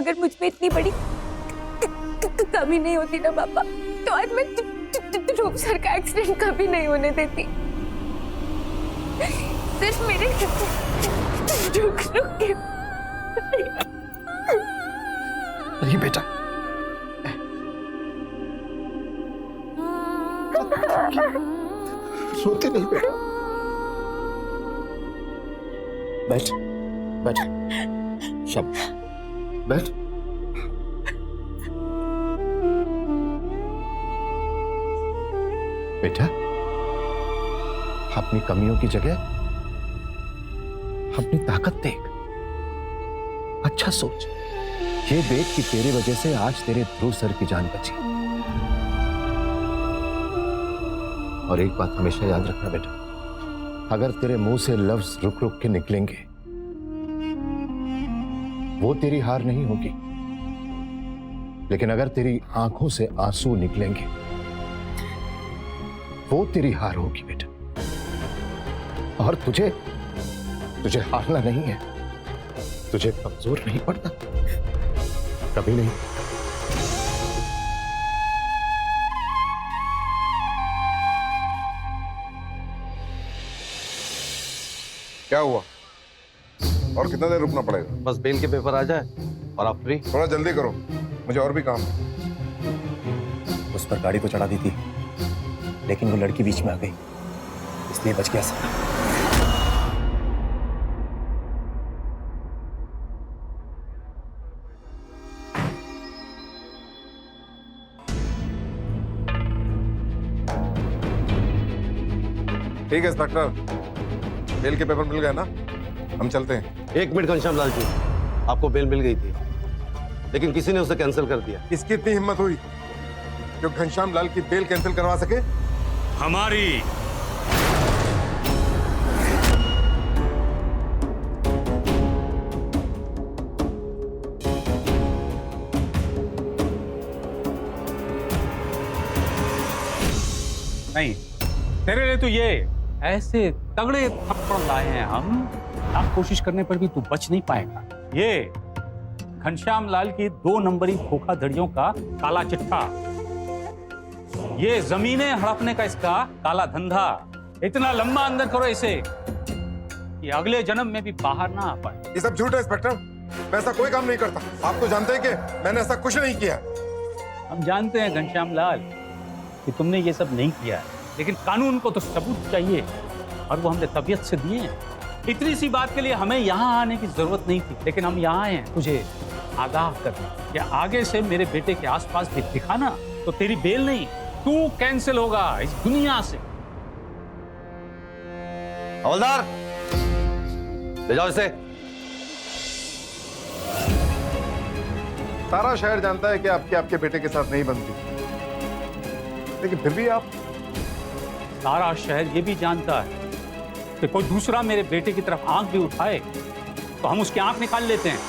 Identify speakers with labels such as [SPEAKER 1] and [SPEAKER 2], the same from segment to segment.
[SPEAKER 1] अगर मुझ में इतनी बड़ी कमी नहीं होती ना पापा, तो आज मैं ध्रुव सर का एक्सीडेंट कभी नहीं होने देती। सिर्फ मेरे रुक के।
[SPEAKER 2] नहीं बेटा, रोते नहीं बेटा। बैठ बैठ, शाबाश, बैठ। बेटा, अपनी कमियों की जगह अपनी ताकत देख, अच्छा सोच। ये देख कि तेरी वजह से आज तेरे ध्रुव सर की जान बची। और एक बात हमेशा याद रखना बेटा, अगर तेरे मुंह से लफ्ज रुक रुक के निकलेंगे, वो तेरी हार नहीं होगी, लेकिन अगर तेरी आंखों से आंसू निकलेंगे, वो तेरी हार होगी बेटा। और तुझे हारना नहीं है, तुझे कमजोर नहीं पड़ता, कभी नहीं।
[SPEAKER 3] क्या हुआ और कितना देर रुकना पड़ेगा?
[SPEAKER 4] बस बेल के पेपर आ जाए और आप फ्री।
[SPEAKER 3] थोड़ा जल्दी करो, मुझे और भी काम है।
[SPEAKER 2] उस पर गाड़ी तो चढ़ा दी थी, लेकिन वो लड़की बीच में आ गई, इसलिए बच गया सर।
[SPEAKER 3] ठीक है इंस्पेक्टर, बेल के पेपर मिल गए ना, हम चलते हैं।
[SPEAKER 4] 1 मिनट घनश्याम लाल जी, आपको बेल मिल गई थी, लेकिन किसी ने उसे कैंसिल कर दिया।
[SPEAKER 3] इसकी इतनी हिम्मत हुई जो घनश्याम लाल की बेल कैंसिल करवा सके?
[SPEAKER 5] हमारी नहीं, तेरे लिए तो ये ऐसे तगड़े थप्पड़ लाए हैं हम, आप कोशिश करने पर भी तू बच नहीं पाएगा। ये घनश्याम लाल की 2 नंबरी धोखाधड़ियों का काला चिट्ठा, ये जमीनें हड़पने का इसका काला धंधा, इतना लंबा अंदर करो इसे कि अगले जन्म में भी बाहर ना आ पाए।
[SPEAKER 3] ये सब झूठ है इंस्पेक्टर, मैं ऐसा कोई काम नहीं करता। आप तो जानते हैं कि मैंने ऐसा कुछ नहीं किया।
[SPEAKER 5] हम जानते हैं घनश्याम लाल कि तुमने ये सब नहीं किया है, लेकिन कानून को तो सबूत चाहिए और वो हमने तबीयत से दिए हैं। इतनी सी बात के लिए हमें यहाँ आने की जरूरत नहीं थी, लेकिन हम यहाँ आए हैं तुझे आगाह करने कि आगे से मेरे बेटे के आसपास भी दिखा ना तो तेरी बेल नहीं, तू कैंसिल होगा इस दुनिया से।
[SPEAKER 4] हवलदार, ले जाओ इसे।
[SPEAKER 3] सारा शहर जानता है कि आपके बेटे के साथ नहीं बनती, लेकिन फिर भी आप।
[SPEAKER 5] सारा शहर ये भी जानता है कि कोई दूसरा मेरे बेटे की तरफ आंख भी उठाए तो हम उसकी आंख निकाल लेते हैं।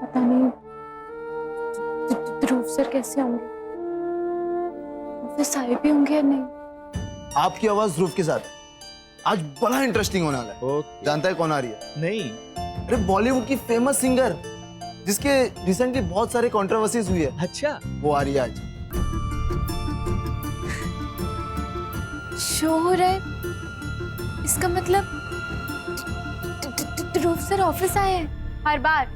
[SPEAKER 1] पता नहीं ध्रुव सर कैसे होंगे, ऑफिस आए भी होंगे या नहीं।
[SPEAKER 6] आपकी आवाज ध्रुव के साथ है। आज बड़ा इंटरेस्टिंग होने वाला है। जानता है कौन आ रही है?
[SPEAKER 2] नहीं।
[SPEAKER 6] अरे बॉलीवुड की फेमस सिंगर, जिसके रिसेंटली बहुत सारे कंट्रोवर्सीज हुई है।
[SPEAKER 2] अच्छा,
[SPEAKER 6] वो आ रही है आज।
[SPEAKER 1] शो हो रहा है, इसका मतलब ध्रुव सर ऑफिस आए हैं।
[SPEAKER 7] हर बार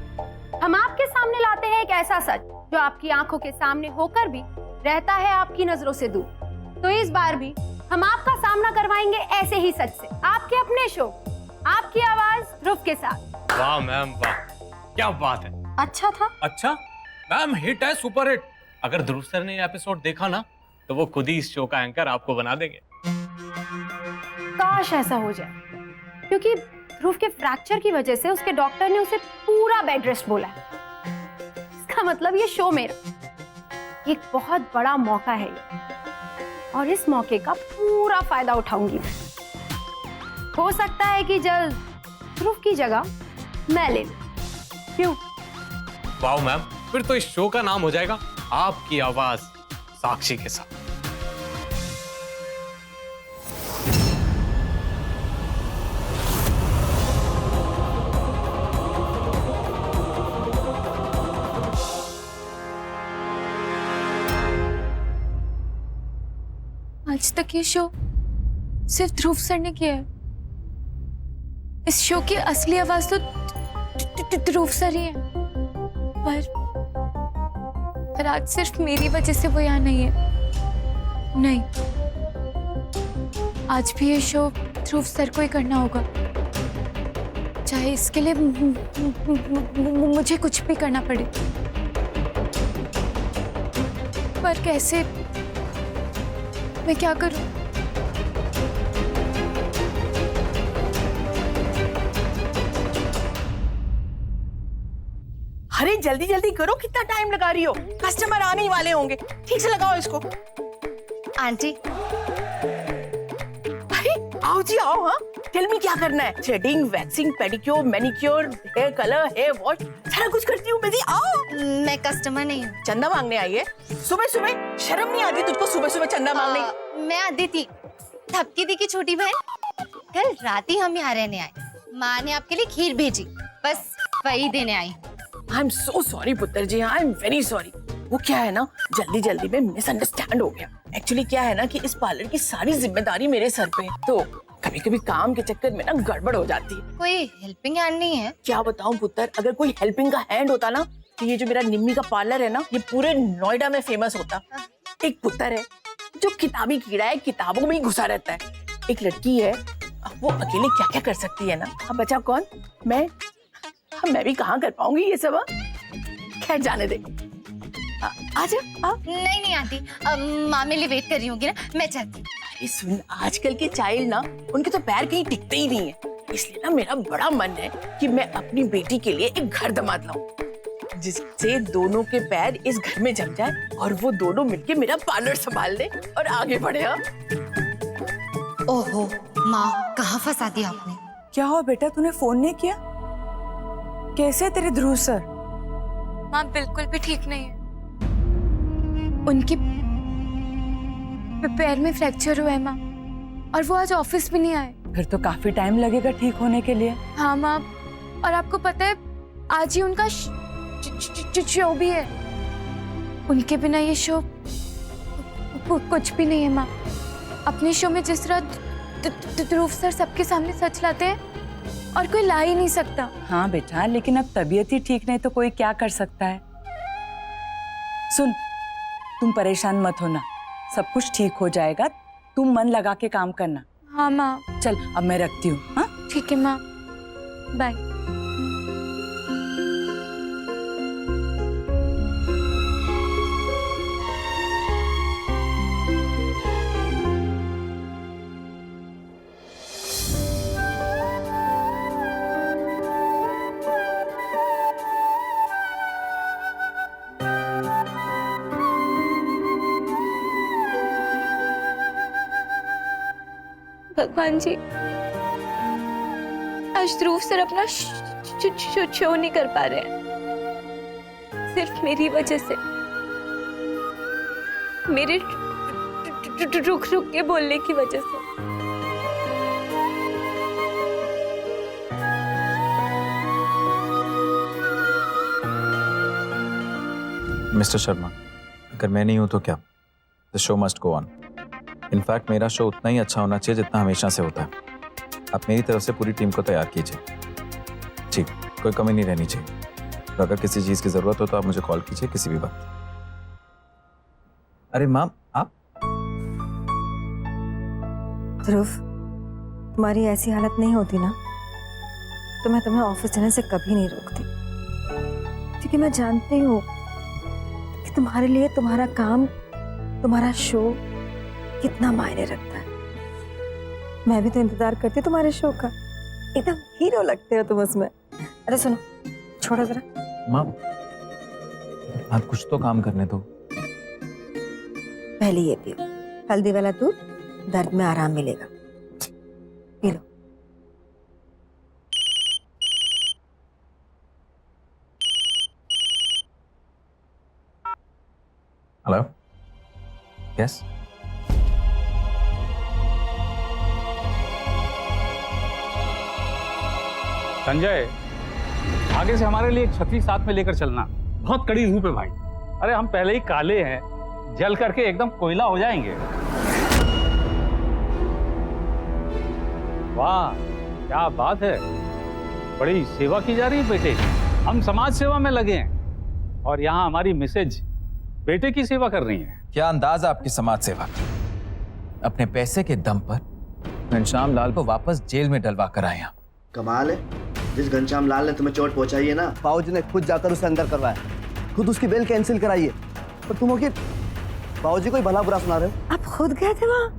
[SPEAKER 7] हम आपके सामने लाते हैं एक ऐसा सच जो आपकी आंखों के सामने होकर भी रहता है आपकी नजरों से दूर। तो इस बार भी हम आपका सामना करवाएंगे ऐसे ही सच से, आपके अपने शो आपकी आवाज ध्रुव के साथ।
[SPEAKER 5] वाह मैम वाह, क्या बात है।
[SPEAKER 7] अच्छा था।
[SPEAKER 5] अच्छा मैम, हिट है, सुपर हिट। अगर ध्रुव सर ने ये एपिसोड देखा ना तो वो खुद ही इस शो का एंकर आपको बना देंगे।
[SPEAKER 7] काश ऐसा हो जाए, क्योंकि ध्रुव के फ्रैक्चर की वजह से उसके डॉक्टर ने उसे पूरा बेड रेस्ट बोला है। इसका मतलब ये शो मेरा एक बहुत बड़ा मौका है ये, और इस मौके का पूरा फायदा उठाऊंगी मैं। हो सकता है कि जल्द ध्रुव की जगह मैं ले लूं। क्यों?
[SPEAKER 5] वाह मैम, फिर तो इस शो का नाम हो जाएगा आपकी आवाज साक्षी के साथ।
[SPEAKER 1] आज तक ये शो सिर्फ ध्रुव सर ने किया है। इस शो की असली आवाज तो ध्रुव सर ही है। पर आज सिर्फ मेरी वजह से वो यहाँ नहीं है। नहीं, आज भी ये शो ध्रुव सर को ही करना होगा, चाहे इसके लिए मुझे कुछ भी करना पड़े। पर कैसे, मैं क्या करूं?
[SPEAKER 8] अरे जल्दी जल्दी करो, कितना टाइम लगा रही हो? कस्टमर आने ही वाले होंगे, ठीक से लगाओ इसको।
[SPEAKER 7] आंटी,
[SPEAKER 8] अरे आओ जी आओ। हाँ, टेल मी क्या करना है? Threading, waxing, pedicure, manicure, hair colour, hair wash, सारा कुछ करती हूँ मैं जी। आओ।
[SPEAKER 7] मैं कस्टमर नहीं हूँ।
[SPEAKER 8] चंदा मांगने आई है? सुबह सुबह शर्म नहीं आती तुझको सुबह सुबह चंदा मांगने की?
[SPEAKER 7] मैं अदिति, थपकी दी की छोटी बहन। कल रात ही हम यहाँ रहने आए। माँ ने आपके लिए खीर भेजी, बस वही देने आई।
[SPEAKER 8] आई एम सो सॉरी पुत्र जी, आई एम वेरी सॉरी। वो क्या है ना, जल्दी जल्दी में मिसअंडरस्टैंड हो गया। एक्चुअली क्या है ना कि इस पार्लर की सारी जिम्मेदारी मेरे सर पे है, तो कभी कभी काम के चक्कर में ना गड़बड़ हो जाती है।
[SPEAKER 7] कोई हेल्पिंग हैंड नहीं है?
[SPEAKER 8] क्या बताऊं पुत्र, अगर कोई हेल्पिंग का हैंड होता ना तो ये जो मेरा निम्मी का पार्लर है ना, ये पूरे नोएडा में फेमस होता। एक पुत्र है जो किताबी कीड़ा है, किताबों में ही घुसा रहता है। एक लड़की है, वो अकेले क्या क्या कर सकती है ना। अब बचा कौन? मैं भी कहाँ कर पाऊंगी ये सब। खैर जाने दे। आजा।
[SPEAKER 7] नहीं नहीं आंटी, माँ मेरे लिए वेट कर रही होगी ना, मैं चलती।
[SPEAKER 8] अरे सुन, आजकल के चाइल्ड ना, उनके तो पैर कहीं टिकते ही नहीं है। इसलिए ना मेरा बड़ा मन है कि मैं अपनी बेटी के लिए एक घर दमाद लाऊं, जिससे दोनों के पैर इस घर में जम जाए और वो दोनों मिलके मेरा पार्लर संभाल ले और आगे बढ़े।
[SPEAKER 7] ओहो माँ, कहाँ फंसा दिया आपने?
[SPEAKER 9] क्या हुआ बेटा, तूने फोन नहीं किया? कैसे तेरे ध्रुव सर?
[SPEAKER 1] माँ बिल्कुल भी ठीक नहीं है। उनकी पैर में फ्रैक्चर हुआ है माँ, और वो आज ऑफिस भी नहीं आए।
[SPEAKER 9] फिर तो काफी टाइम लगेगा ठीक होने के लिए।
[SPEAKER 1] हाँ माँ, और आपको पता है आज ही उनका शो भी है। उनके बिना ये शो कुछ भी नहीं है माँ। अपने शो में जिस तरह ध्रुव सर सबके सामने सच लाते हैं, और कोई ला ही नहीं सकता।
[SPEAKER 9] हाँ बेटा, लेकिन अब तबीयत ही ठीक नहीं तो कोई क्या कर सकता है। सुन, तुम परेशान मत होना, सब कुछ ठीक हो जाएगा। तुम मन लगा के काम करना।
[SPEAKER 1] हाँ माँ।
[SPEAKER 9] चल अब मैं रखती हूँ। हाँ
[SPEAKER 1] ठीक है माँ, बाय। भगवान जी, आज ध्रुव सर अपना शो नहीं कर पा रहे हैं, सिर्फ मेरी वजह से। मेरे रुक रुक के बोलने की वजह से।
[SPEAKER 10] मिस्टर शर्मा, अगर मैं नहीं हूं तो क्या? The show must go on. In fact मेरा शो उतना ही अच्छा होना चाहिए जितना हमेशा से होता है। आप मेरी तरफ से पूरी टीम को तैयार कीजिए। ठीक, कोई कमी नहीं रहनी चाहिए। तो अगर किसी चीज़ की ज़रूरत हो तो आप मुझे कॉल कीजिए किसी भी वक्त। अरे माँ, आप?
[SPEAKER 11] ध्रुव, तुम्हारी ऐसी हालत नहीं होती ना तो मैं तुम्हें ऑफिस जाने से कभी नहीं रोकती, क्योंकि मैं जानती हूँ कि तुम्हारे लिए तुम्हारा काम, तुम्हारा शो कितना मायने रखता है। मैं भी तो इंतजार करती हूँ तुम्हारे शो का। एकदम हीरो लगते हो तुम उसमें। अरे सुनो, छोड़ो जरा।
[SPEAKER 10] माँ, आप कुछ तो काम करने दो।
[SPEAKER 11] पहले ये पियो, हल्दी वाला दूध, दर्द में आराम मिलेगा। पी लो।
[SPEAKER 10] Hello, yes.
[SPEAKER 5] संजय, आगे से हमारे लिए एक छतरी साथ में लेकर चलना। बहुत कड़ी धूप है भाई। अरे हम पहले ही काले हैं, जल करके एकदम कोयला हो जाएंगे। वाह, क्या बात है, बड़ी सेवा की जा रही है बेटे की। हम समाज सेवा में लगे हैं और यहाँ हमारी मिसेज बेटे की सेवा कर रही है।
[SPEAKER 10] क्या अंदाज आपकी समाज सेवा का? अपने पैसे के दम पर घनश्याम लाल को वापस जेल में डलवा कर आए आप।
[SPEAKER 6] कमाल है, जिस घनश्याम लाल ने तुम्हें चोट पहुंचाई है ना, बाबूजी ने खुद जाकर उसे अंदर करवाया, खुद उसकी बेल कैंसिल कराई है, पर तुम हो कि बाबूजी को ही भला बुरा सुना रहे हो।
[SPEAKER 11] आप खुद गए थे वहाँ,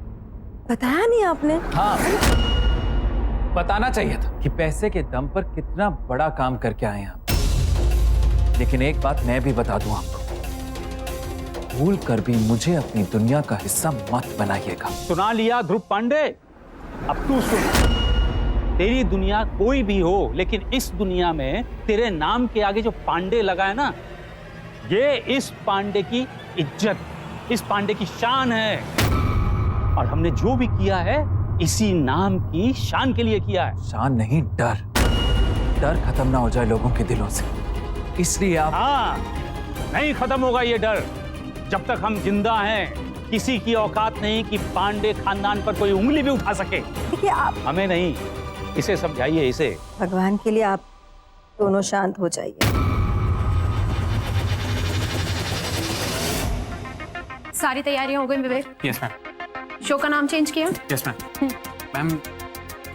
[SPEAKER 11] बताया नहीं आपने?
[SPEAKER 10] हाँ, बताना चाहिए था कि पैसे के दम पर कितना बड़ा काम करके आए हैं आप। लेकिन एक बात मैं भी बता दूं आपको, भूल कर भी मुझे अपनी दुनिया का हिस्सा मत बनाइएगा।
[SPEAKER 5] सुना लिया ध्रुव पांडे, अब तू सुन। तेरी दुनिया कोई भी हो, लेकिन इस दुनिया में तेरे नाम के आगे जो पांडे लगा है ना, ये इस पांडे की इज्जत, इस पांडे की शान है। और हमने जो भी किया है इसी नाम की शान के लिए किया है।
[SPEAKER 10] शान नहीं, डर। डर खत्म ना हो जाए लोगों के दिलों से, इसलिए आप।
[SPEAKER 5] हाँ, नहीं खत्म होगा ये डर जब तक हम जिंदा हैं। किसी की औकात नहीं कि पांडे खानदान पर कोई उंगली भी उठा सके।
[SPEAKER 11] देखिए आप,
[SPEAKER 5] हमें नहीं, इसे समझाइए इसे।
[SPEAKER 11] भगवान के लिए आप दोनों शांत हो जाइए।
[SPEAKER 7] सारी तैयारियां हो गई विवेक?
[SPEAKER 12] Yes ma'am.
[SPEAKER 7] शो का नाम चेंज किया?
[SPEAKER 12] Yes ma'am. मैम,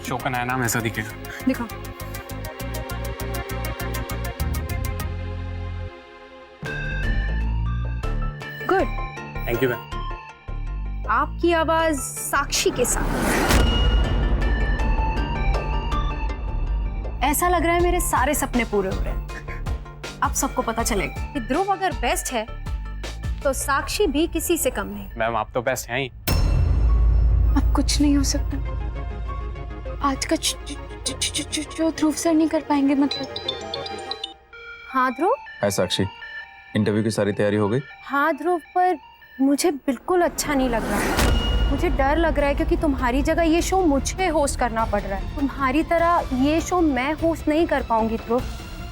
[SPEAKER 12] शो का नया नाम ऐसा दिखेगा।
[SPEAKER 7] दिखाओ। गुड।
[SPEAKER 12] Thank you ma'am.
[SPEAKER 7] आपकी आवाज साक्षी के साथ। ऐसा लग रहा है मेरे सारे सपने पूरे हो रहे हैं। अब सबको पता चलेगा कि ध्रुव अगर बेस्ट है तो साक्षी भी किसी से कम नहीं।
[SPEAKER 12] मैम, आप तो बेस्ट हैं ही।
[SPEAKER 1] अब कुछ नहीं हो सकता। आज का जो ध्रुव सर नहीं कर पाएंगे मतलब।
[SPEAKER 7] हाँ ध्रुव।
[SPEAKER 10] हाय साक्षी, इंटरव्यू की सारी तैयारी हो गई?
[SPEAKER 7] हाँ ध्रुव, पर मुझे बिल्कुल अच्छा नहीं लग रहा। मुझे डर लग रहा है क्योंकि तुम्हारी जगह ये शो मुझे होस्ट करना पड़ रहा है। तुम्हारी तरह ये शो मैं होस्ट नहीं कर पाऊंगी ध्रुव,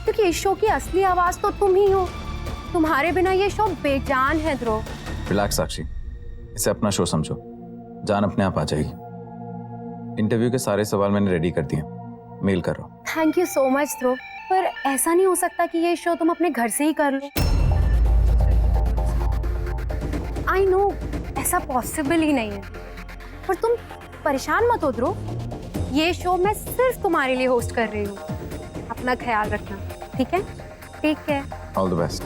[SPEAKER 7] क्योंकि इस शो की असली आवाज तो तुम ही हो। तुम्हारे बिना ये शो बेजान है ध्रुव।
[SPEAKER 10] रिलैक्स साक्षी, इसे अपना शो समझो, जान अपने आप आ जाएगी। इंटरव्यू के सारे सवाल मैंने रेडी कर दिए, मेल कर रहा हूँ।
[SPEAKER 7] थैंक यू सो मच ध्रुव, पर ऐसा नहीं हो सकता कि ये शो तुम अपने घर से ही कर लो। आई नो ऐसा पॉसिबल ही नहीं है, पर तुम परेशान मत हो ध्रुव, ये शो मैं सिर्फ तुम्हारे लिए होस्ट कर रही हूँ। अपना ख्याल रखना, ठीक है? Take care.
[SPEAKER 10] All the best.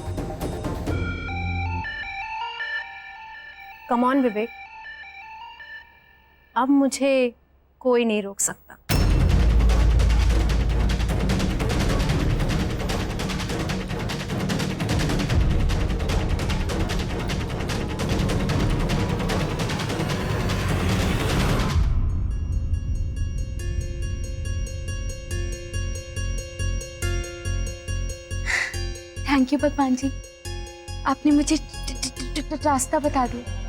[SPEAKER 7] Come on Vivek, अब मुझे कोई नहीं रोक सकता।
[SPEAKER 1] थैंक यू भगवान जी, आपने मुझे रास्ता बता दिया।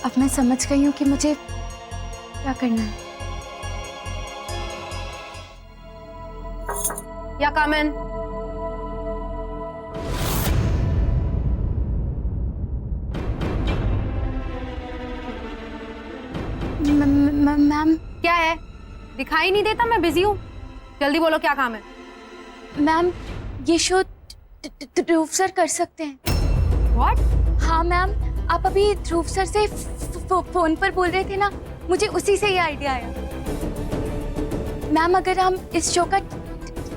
[SPEAKER 1] अब मैं समझ गई हूँ कि मुझे क्या करना है।
[SPEAKER 7] या कामन,
[SPEAKER 1] मैम।
[SPEAKER 7] क्या है? दिखाई नहीं देता मैं बिजी हूँ? जल्दी बोलो क्या काम है?
[SPEAKER 1] मैम, ये शो ध्रुव सर कर सकते हैं।
[SPEAKER 7] What?
[SPEAKER 1] हाँ मैम, आप अभी ध्रुव सर से फोन पर बोल रहे थे ना, मुझे उसी से ये आइडिया आया। मैम, अगर हम इस शो का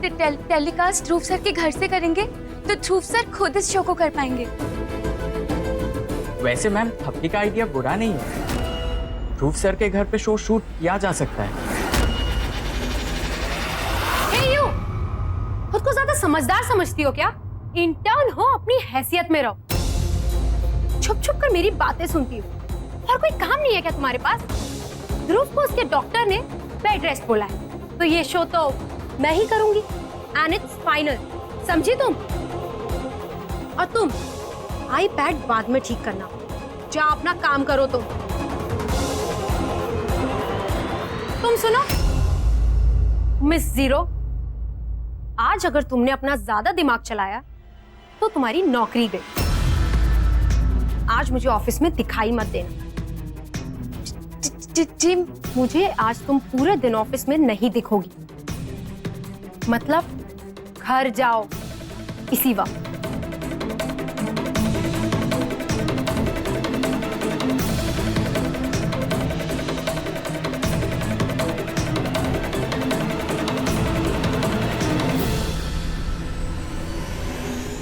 [SPEAKER 1] टेलीकास्ट ध्रुव सर के घर से करेंगे तो ध्रुव सर खुद इस शो को कर पाएंगे।
[SPEAKER 12] वैसे मैम, थप्पी का आइडिया बुरा नहीं है। ध्रुव सर के घर पे शो शूट किया जा सकता है।
[SPEAKER 7] Hey you! खुद को ज्यादा समझदार समझती हो क्या? इंटर्न हो, अपनी हैसियत में रहो। छुप छुप कर मेरी बातें सुनती हो, और कोई काम नहीं है क्या तुम्हारे पास? ध्रुव को उसके डॉक्टर ने बेड रेस्ट बोला है, तो ये शो तो मैं ही करूंगी, एंड इट्स फाइनल। समझी तुम? और तुम आईपैड बाद में ठीक करना, जा अपना काम करो। तुम सुनो मिस जीरो, आज अगर तुमने अपना ज्यादा दिमाग चलाया तो तुम्हारी नौकरी गई। आज मुझे ऑफिस में दिखाई मत देना।
[SPEAKER 1] जी
[SPEAKER 7] मुझे आज तुम पूरे दिन ऑफिस में नहीं दिखोगी। मतलब घर जाओ इसी वक्त।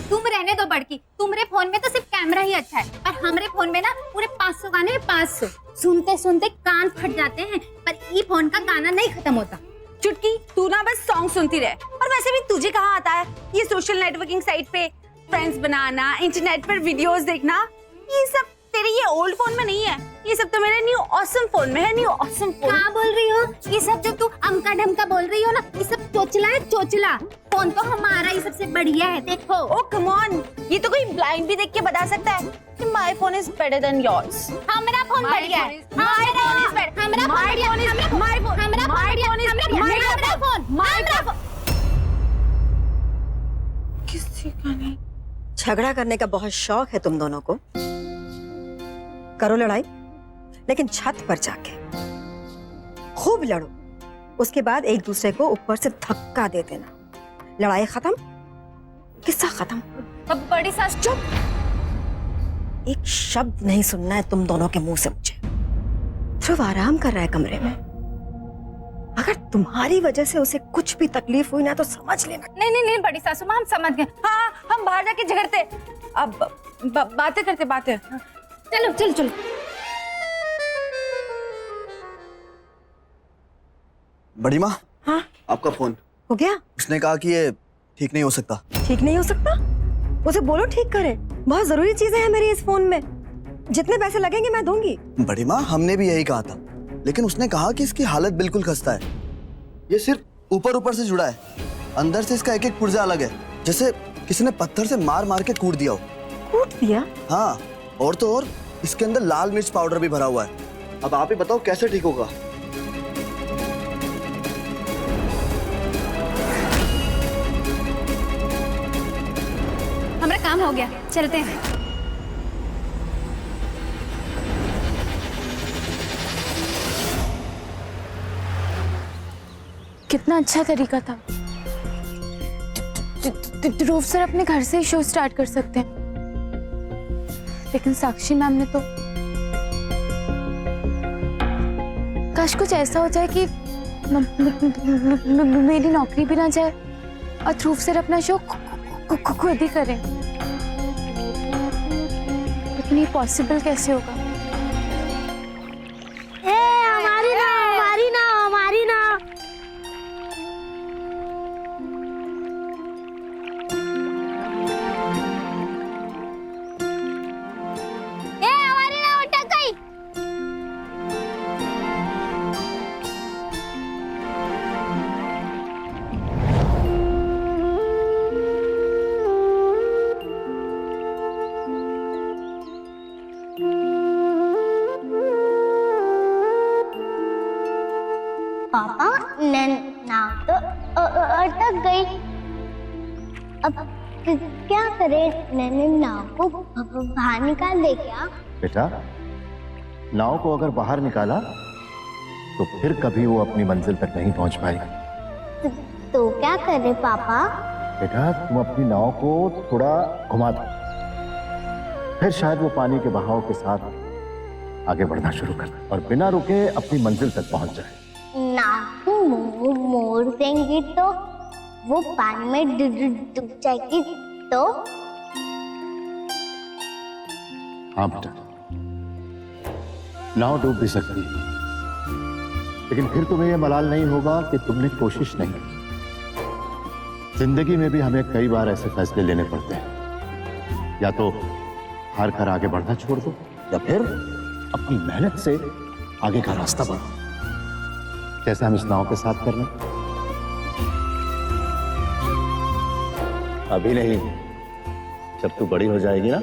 [SPEAKER 13] तुम रहने दो बड़की, तुम्हारे फोन में तो सिर्फ कैमरा ही अच्छा है, पर हमारे फोन में ना पूरे 500 गाने हैं, 500। सुनते सुनते कान फट जाते हैं, पर ई फोन का गाना नहीं खत्म होता।
[SPEAKER 14] चुटकी, तू ना बस सॉन्ग सुनती रहे। और वैसे भी तुझे कहाँ आता है ये सोशल नेटवर्किंग साइट पे फ्रेंड्स बनाना, इंटरनेट पर वीडियोस देखना? ये सब तेरे ये ओल्ड फोन में नहीं है, ये सब तो मेरे न्यू ऑसम फोन में है। न्यू ऑसम फोन
[SPEAKER 13] क्या बोल रही हो? ये सब जो तू अमका ढमका बोल रही हो ना, ये सब चोचला है, चोचला। फोन तो हमारा ही सबसे बढ़िया है, देखो।
[SPEAKER 14] ओ कम ऑन, ये तो कोई ब्लाइंड भी देख के बता सकता है कि my phone is better than yours.
[SPEAKER 13] हमारा फोन बढ़िया है, हमारा फोन इज बेटर, हमारा फोन बढ़िया है, हमारा फोन, हमारा फोन बढ़िया है, हमारा फोन, हमारा फोन।
[SPEAKER 14] किसी का नहीं।
[SPEAKER 11] झगड़ा करने का बहुत शौक है तुम दोनों को। करो लड़ाई, लेकिन छत पर जाके खूब लड़ो। उसके बाद एक दूसरे को ऊपर से धक्का दे देना। लड़ाई खत्म, किस्सा खत्म।
[SPEAKER 13] अब बड़ी सास चुप।
[SPEAKER 11] एक शब्द नहीं सुनना है तुम दोनों के मुंह से मुझे। ध्रुव आराम कर रहा है कमरे में। अगर तुम्हारी वजह से उसे कुछ भी तकलीफ हुई ना तो समझ लेना।
[SPEAKER 14] नहीं बड़ी सासू माँ, हम समझ गए। हाँ, हम बाहर जाके झगड़ते, अब बातें करते बातें।
[SPEAKER 13] चलो चलो चलो।
[SPEAKER 6] बड़ी माँ,
[SPEAKER 11] हाँ
[SPEAKER 6] आपका फोन
[SPEAKER 11] हो गया?
[SPEAKER 6] उसने कहा कि ये ठीक नहीं हो सकता।
[SPEAKER 11] ठीक नहीं हो सकता? उसे बोलो ठीक करे। बहुत जरूरी चीजें हैं मेरी इस फोन में। जितने पैसे लगेंगे मैं दूंगी।
[SPEAKER 6] बड़ी माँ, हमने भी यही कहा था, लेकिन उसने कहा कि इसकी हालत बिल्कुल खस्ता है। ये सिर्फ ऊपर ऊपर से जुड़ा है, अंदर से इसका एक एक पुर्जा अलग है, जैसे किसी ने पत्थर से मार मार के कूट दिया हो।
[SPEAKER 11] कूट दिया?
[SPEAKER 6] हाँ, और तो और इसके अंदर लाल मिर्च पाउडर भी भरा हुआ है। अब आप ही बताओ कैसे ठीक होगा?
[SPEAKER 13] हमारा काम हो गया, चलते हैं।
[SPEAKER 1] कितना अच्छा तरीका था। ध्रुव सर अपने घर से ही शो स्टार्ट कर सकते हैं, लेकिन साक्षी मैम ने तो। काश कुछ ऐसा हो जाए कि मेरी नौकरी भी ना जाए और ध्रुव सर अपना शो खुद ही करें। लेकिन ये पॉसिबल कैसे होगा?
[SPEAKER 13] हमारी ना, हमारी ना, हमारी ना। हमारी ना उठक गई। पापा नाव तो अटक गई। अब क्या करें? मैंने नाव को बाहर निकाल दे क्या?
[SPEAKER 2] बेटा, नाव को अगर बाहर निकाला तो फिर कभी वो अपनी मंजिल तक नहीं पहुंच पाएगी।
[SPEAKER 13] तो क्या करें पापा?
[SPEAKER 2] बेटा, तुम अपनी नाव को थोड़ा घुमा दो, फिर शायद वो पानी के बहाव के साथ आगे बढ़ना शुरू कर दे और बिना रुके अपनी मंजिल तक पहुंच जाए।
[SPEAKER 13] नाव को मोड़ देंगे तो वो पानी में डूब जाएगी तो?
[SPEAKER 2] हाँ बेटा, नाव डूब भी सकती है, लेकिन फिर तुम्हें यह मलाल नहीं होगा कि तुमने कोशिश नहीं की। जिंदगी में भी हमें कई बार ऐसे फैसले लेने पड़ते हैं, या तो हार कर आगे बढ़ना छोड़ दो या फिर अपनी मेहनत से आगे का रास्ता बढ़ो, जैसे हम इस नाव के साथ कर रहे हैं। अभी नहीं, जब तू बड़ी हो जाएगी ना,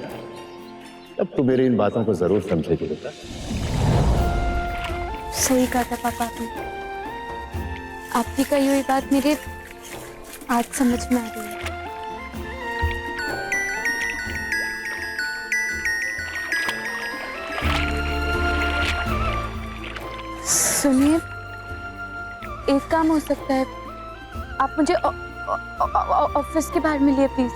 [SPEAKER 2] तब तू मेरी इन बातों को जरूर समझेगी बेटा।
[SPEAKER 1] सही कहा था पापा आपने। आपकी कही हुई बात मेरे आज समझ में आ रही है। सुनिए, एक काम हो सकता है, आप मुझे ऑफिस के बाहर मिलिए प्लीज।